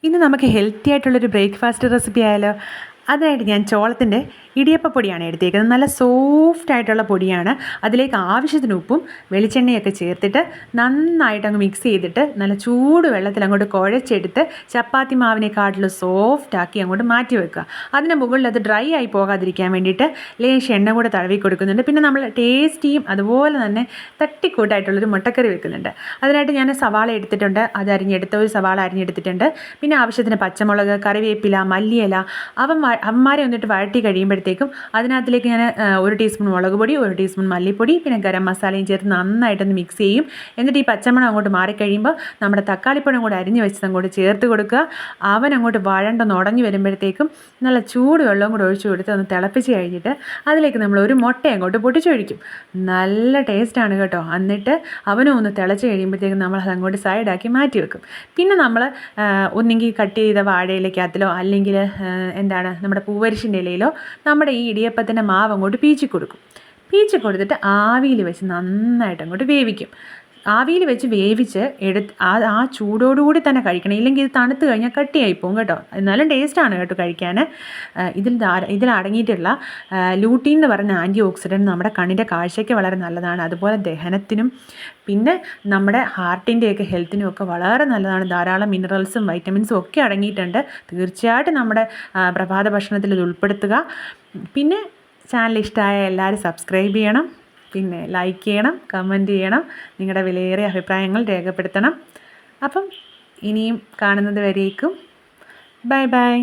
ഇന്ന് നമുക്ക് ഹെൽത്തി ആയിട്ടുള്ളൊരു ബ്രേക്ക്ഫാസ്റ്റ് റെസിപ്പി ആയാലോ. അതിനായിട്ട് ഞാൻ ചോളത്തിൻ്റെ ഇടിയപ്പപ്പൊടിയാണ് എടുത്തേക്കുന്നത്. നല്ല സോഫ്റ്റ് ആയിട്ടുള്ള പൊടിയാണ്. അതിലേക്ക് ആവശ്യത്തിന് ഉപ്പും വെളിച്ചെണ്ണയൊക്കെ ചേർത്തിട്ട് നന്നായിട്ട് അങ്ങ് മിക്സ് ചെയ്തിട്ട് നല്ല ചൂട് വെള്ളത്തിൽ അങ്ങോട്ട് കുഴച്ചെടുത്ത് ചപ്പാത്തി മാവിനെക്കാട്ടിലും സോഫ്റ്റാക്കി അങ്ങോട്ട് മാറ്റി വെക്കുക. അതിന് മുകളിൽ അത് ഡ്രൈ ആയി പോകാതിരിക്കാൻ വേണ്ടിയിട്ട് ലേശം എണ്ണ കൂടെ തടവി കൊടുക്കുന്നുണ്ട്. പിന്നെ നമ്മൾ ടേസ്റ്റിയും അതുപോലെ തന്നെ തട്ടിക്കൂട്ടായിട്ടുള്ളൊരു മുട്ടക്കറി വെക്കുന്നുണ്ട്. അതിനായിട്ട് ഞാൻ സവാള എടുത്തിട്ടുണ്ട്, അത് അരിഞ്ഞെടുത്ത് ഒരു സവാള അരിഞ്ഞെടുത്തിട്ടുണ്ട്. പിന്നെ ആവശ്യത്തിന് പച്ചമുളക്, കറിവേപ്പില, മല്ലിയില അവന്മാരെ വന്നിട്ട് വഴറ്റി കഴിയുമ്പോഴത്തേക്കും അതിനകത്തിലേക്ക് ഞാൻ 1 ടീസ്പൂൺ മുളക് പൊടി, 1 ടീസ്പൂൺ മല്ലിപ്പൊടി, പിന്നെ ഗരം മസാലയും ചേർത്ത് നന്നായിട്ടൊന്ന് മിക്സ് ചെയ്യും. എന്നിട്ട് ഈ പച്ചമണം അങ്ങോട്ട് മാറിക്കഴിയുമ്പോൾ നമ്മുടെ തക്കാളിപ്പഴം കൂടെ അരിഞ്ഞ് വെച്ചത് അങ്ങോട്ട് ചേർത്ത് കൊടുക്കുക. അവൻ അങ്ങോട്ട് വഴണ്ടൊന്ന് ഉടഞ്ഞു വരുമ്പോഴത്തേക്കും നല്ല ചൂട് വെള്ളവും കൂടെ ഒഴിച്ചു കൊടുത്ത് ഒന്ന് തിളപ്പിച്ച് കഴിഞ്ഞിട്ട് അതിലേക്ക് നമ്മൾ ഒരു മുട്ട അങ്ങോട്ട് പൊട്ടിച്ചൊഴിക്കും. നല്ല ടേസ്റ്റാണ് കേട്ടോ. എന്നിട്ട് അവനും ഒന്ന് തിളച്ച് കഴിയുമ്പോഴത്തേക്കും നമ്മൾ അതങ്ങോട്ട് സൈഡാക്കി മാറ്റി വെക്കും. പിന്നെ നമ്മൾ ഒന്നെങ്കിൽ കട്ട് ചെയ്ത വാഴയിലക്കകത്തിലോ അല്ലെങ്കിൽ നമ്മുടെ പൂവരിശിൻ്റെ ഇലയിലോ നമ്മുടെ ഈ ഇടിയപ്പത്തിൻ്റെ മാവ് അങ്ങോട്ട് പീച്ചി കൊടുത്തിട്ട് ആവിയിൽ വെച്ച് നന്നായിട്ട് അങ്ങോട്ട് വേവിക്കും. ആവിയിൽ വെച്ച് വേവിച്ച് ആ ചൂടോടുകൂടി തന്നെ കഴിക്കണം. ഇല്ലെങ്കിൽ ഇത് തണുത്ത് കഴിഞ്ഞാൽ കട്ടിയായിപ്പോവും കേട്ടോ. എന്നാലും ടേസ്റ്റാണ് കേട്ടോ കഴിക്കാൻ. ഇതിൽ അടങ്ങിയിട്ടുള്ള ലൂട്ടീൻ എന്ന് പറഞ്ഞ ആൻറ്റി ഓക്സിഡൻറ്റ് നമ്മുടെ കണ്ണിൻ്റെ കാഴ്ചയ്ക്ക് വളരെ നല്ലതാണ്. അതുപോലെ ദഹനത്തിനും പിന്നെ നമ്മുടെ ഹാർട്ടിൻ്റെയൊക്കെ ഹെൽത്തിനും ഒക്കെ വളരെ നല്ലതാണ്. ധാരാളം മിനറൽസും വൈറ്റമിൻസും ഒക്കെ അടങ്ങിയിട്ടുണ്ട്. തീർച്ചയായിട്ടും നമ്മുടെ പ്രഭാത ഭക്ഷണത്തിൽ ഇത് ഉൾപ്പെടുത്തുക. പിന്നെ ചാനൽ ഇഷ്ടമായ എല്ലാവരും സബ്സ്ക്രൈബ് ചെയ്യണം, പിന്നെ ലൈക്ക് ചെയ്യണം, കമൻറ്റ് ചെയ്യണം, നിങ്ങളുടെ വിലയേറിയ അഭിപ്രായങ്ങൾ രേഖപ്പെടുത്തണം. അപ്പം ഇനിയും കാണുന്നത് വരേക്കും ബൈ ബൈ.